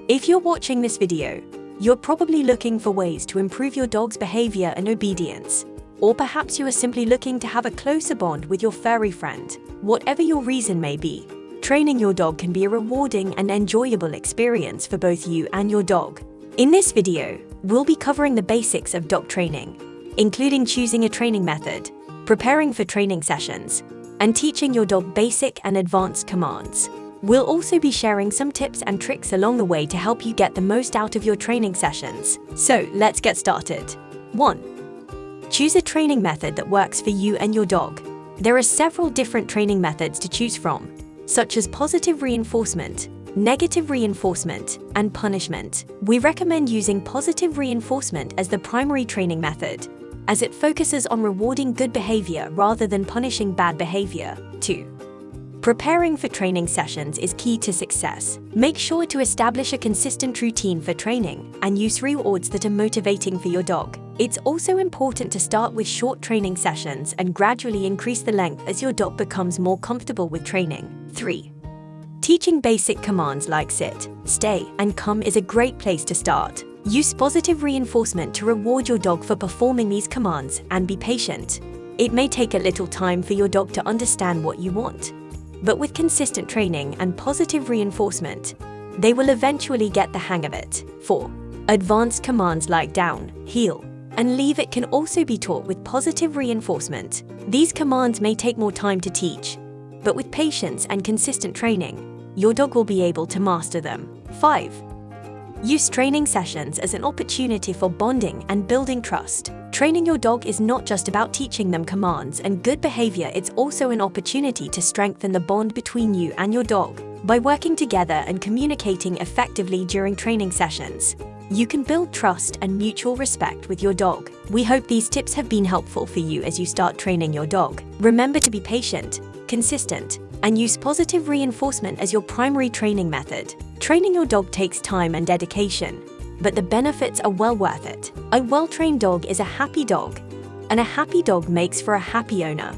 If you're watching this video, you're probably looking for ways to improve your dog's behavior and obedience. Or perhaps you are simply looking to have a closer bond with your furry friend. Whatever your reason may be, training your dog can be a rewarding and enjoyable experience for both you and your dog. In this video, we'll be covering the basics of dog training, including choosing a training method, preparing for training sessions, and teaching your dog basic and advanced commands. We'll also be sharing some tips and tricks along the way to help you get the most out of your training sessions. So let's get started. 1. Choose a training method that works for you and your dog. There are several different training methods to choose from, such as positive reinforcement, negative reinforcement, and punishment. We recommend using positive reinforcement as the primary training method, as it focuses on rewarding good behavior rather than punishing bad behavior. 2. Preparing for training sessions is key to success. Make sure to establish a consistent routine for training and use rewards that are motivating for your dog. It's also important to start with short training sessions and gradually increase the length as your dog becomes more comfortable with training. 3. Teaching basic commands like sit, stay, and come is a great place to start. Use positive reinforcement to reward your dog for performing these commands and be patient. It may take a little time for your dog to understand what you want, but with consistent training and positive reinforcement, they will eventually get the hang of it. 4. Advanced commands like down, heel, and leave it can also be taught with positive reinforcement. These commands may take more time to teach, but with patience and consistent training, your dog will be able to master them. 5. Use training sessions as an opportunity for bonding and building trust. Training your dog is not just about teaching them commands and good behavior, it's also an opportunity to strengthen the bond between you and your dog. By working together and communicating effectively during training sessions, you can build trust and mutual respect with your dog. We hope these tips have been helpful for you as you start training your dog. Remember to be patient, consistent, and use positive reinforcement as your primary training method. Training your dog takes time and dedication, but the benefits are well worth it. A well-trained dog is a happy dog, and a happy dog makes for a happy owner.